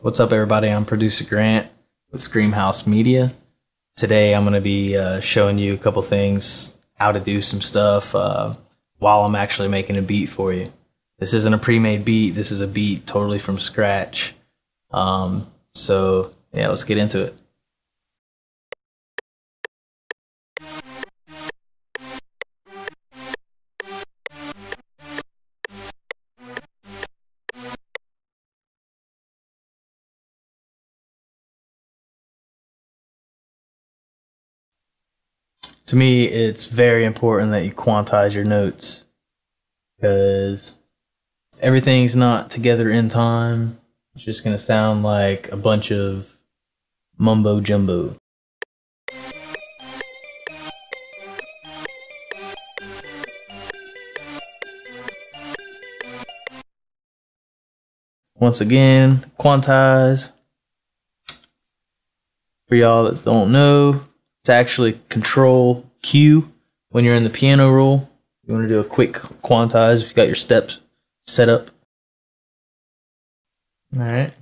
What's up, everybody? I'm producer Grant with Screamhouse Media. Today I'm going to be showing you a couple things, how to do some stuff while I'm actually making a beat for you. This isn't a pre-made beat. This is a beat totally from scratch. So yeah, let's get into it. To me, it's very important that you quantize your notes, because everything's not together in time. It's just going to sound like a bunch of mumbo jumbo. Once again, quantize. For y'all that don't know, it's actually Control Q when you're in the piano roll. You want to do a quick quantize if you got your steps set up. All right.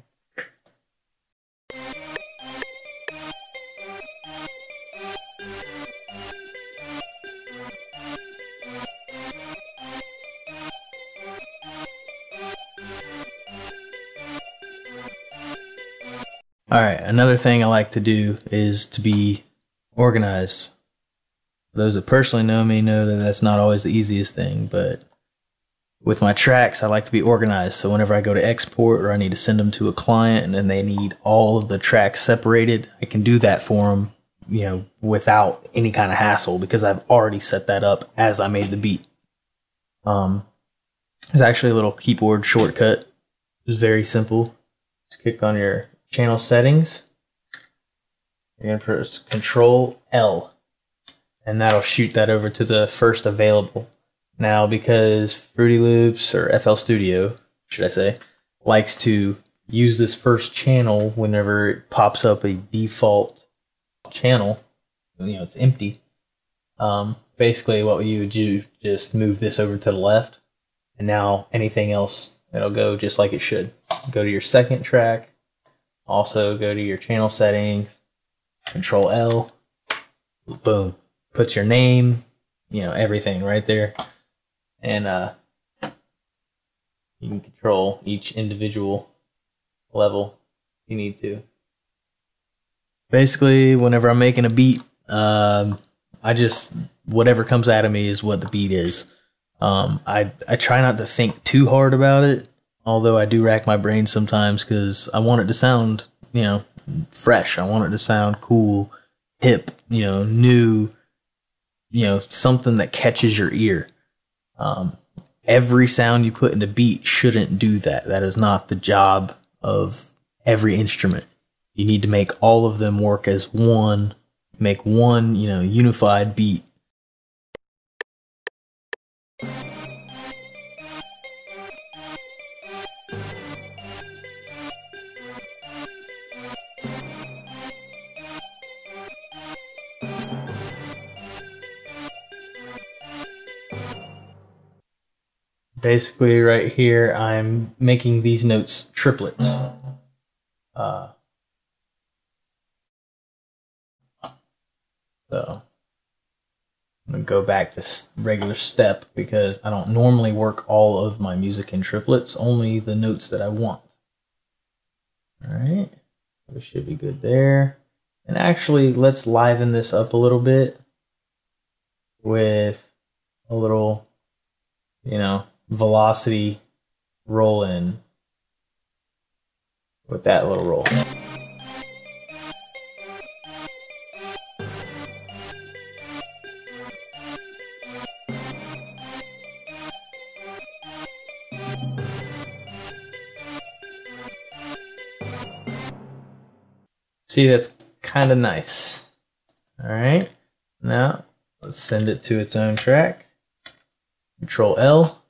All right, another thing I like to do is to be organized. Those that personally know me know that that's not always the easiest thing, but with my tracks, I like to be organized. So whenever I go to export or I need to send them to a client and then they need all of the tracks separated, I can do that for them, you know, without any kind of hassle, because I've already set that up as I made the beat. There's actually a little keyboard shortcut. It's very simple. Just click on your channel settings. You're going to press Control L, and that'll shoot that over to the first available. Now, because Fruity Loops, or FL Studio, should I say, likes to use this first channel whenever it pops up a default channel, you know, it's empty. Basically, what you would do, just move this over to the left, and now anything else, it'll go just like it should. Go to your second track. Also, go to your channel settings, Control L, boom, puts your name, you know, everything right there. And you can control each individual level if you need to. Basically, whenever I'm making a beat, I just, whatever comes out of me is what the beat is. I try not to think too hard about it, although I do rack my brain sometimes because I want it to sound, you know, fresh. I want it to sound cool, hip, you know, new, you know, something that catches your ear. Every sound you put in a beat shouldn't do that. That is not the job of every instrument. You need to make all of them work as one, make one, you know, unified beat. Basically, right here, I'm making these notes triplets. So I'm going to go back to regular step because I don't normally work all of my music in triplets, only the notes that I want. All right, we should be good there. And actually, let's liven this up a little bit with a little, you know, velocity roll in with that little roll. See, that's kind of nice. All right, now let's send it to its own track. Control L.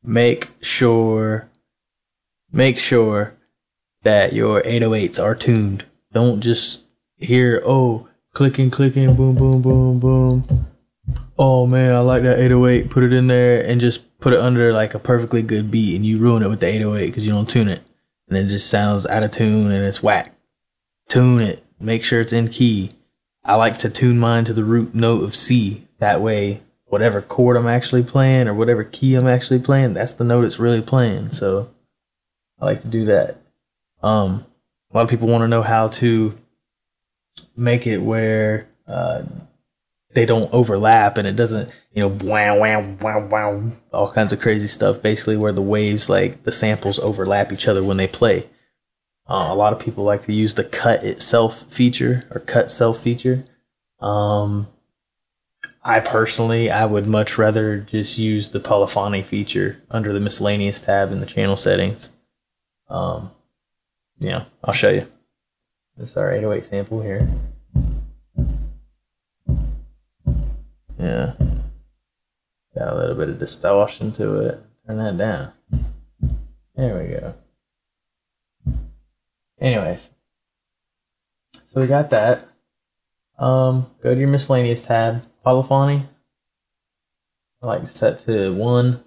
make sure that your 808s are tuned. Don't just hear, oh, clicking, boom, boom, boom, boom. Oh man, I like that 808. Put it in there and just put it under like a perfectly good beat, and you ruin it with the 808 because you don't tune it. And it just sounds out of tune and it's whack. Tune it. Make sure it's in key. I like to tune mine to the root note of C. That way, whatever chord I'm actually playing or whatever key I'm actually playing, that's the note it's really playing. So I like to do that. A lot of people want to know how to make it where they don't overlap and it doesn't, wow, wow, wow, wow, all kinds of crazy stuff. Basically, where the waves, like the samples, overlap each other when they play. A lot of people like to use the cut itself feature or cut self feature. I would much rather just use the polyphony feature under the miscellaneous tab in the channel settings. I'll show you. This is our 808 sample here. Yeah. Got a little bit of distortion to it. Turn that down. There we go. Anyways. So we got that. Go to your miscellaneous tab. Polyphony. I like to set to 1.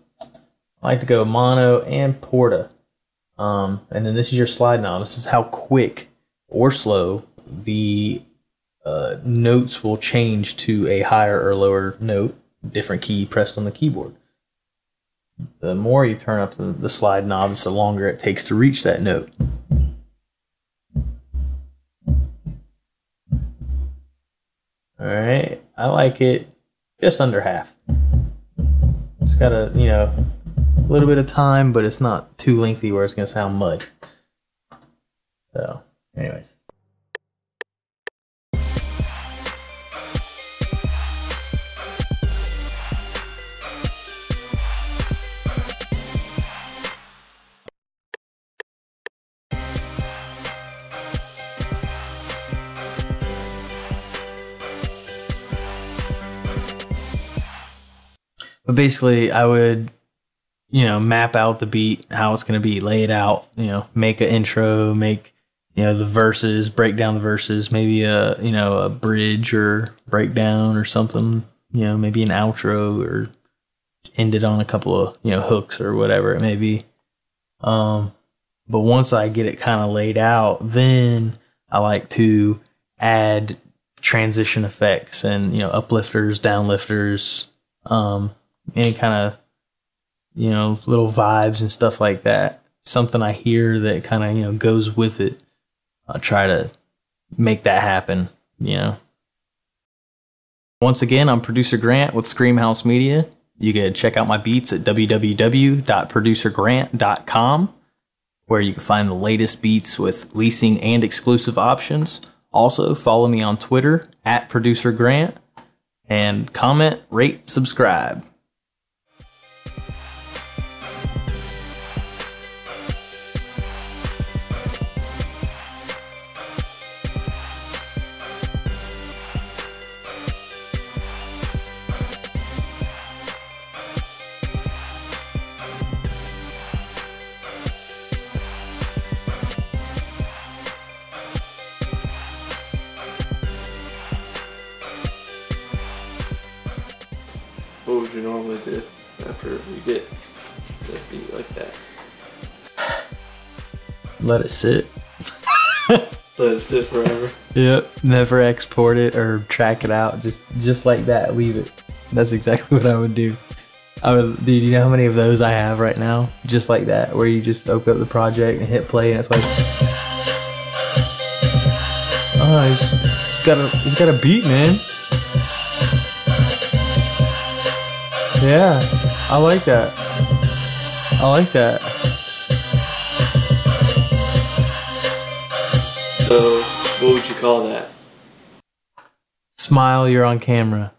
I like to go mono and porta. And then this is your slide knob. This is how quick or slow the notes will change to a higher or lower note, different key pressed on the keyboard. The more you turn up the slide knob, the longer it takes to reach that note. Alright, I like it just under half. It's got a, a little bit of time, but it's not too lengthy where it's going to sound mud. So, anyways. But basically, I would, map out the beat, how it's going to be, lay it out, make an intro, make, the verses, break down the verses, maybe a bridge or breakdown or something, maybe an outro or end it on a couple of, hooks or whatever it may be. But once I get it kind of laid out, then I like to add transition effects and, uplifters, downlifters, any kind of, little vibes and stuff like that. Something I hear that kind of, goes with it. I'll try to make that happen, Once again, I'm Producer Grant with Screamhouse Media. You can check out my beats at www.producergrant.com, where you can find the latest beats with leasing and exclusive options. Also, follow me on Twitter at Producer Grant, and comment, rate, subscribe. What would you normally do after you get a beat like that? Let it sit. Let it sit forever? Yep. Never export it or track it out. Just like that. Leave it. That's exactly what I would do. Dude, you know how many of those I have right now? Just like that, where you just open up the project and hit play and it's like, oh, he's got a beat, man. Yeah, I like that. I like that. So, what would you call that? Smile, you're on camera.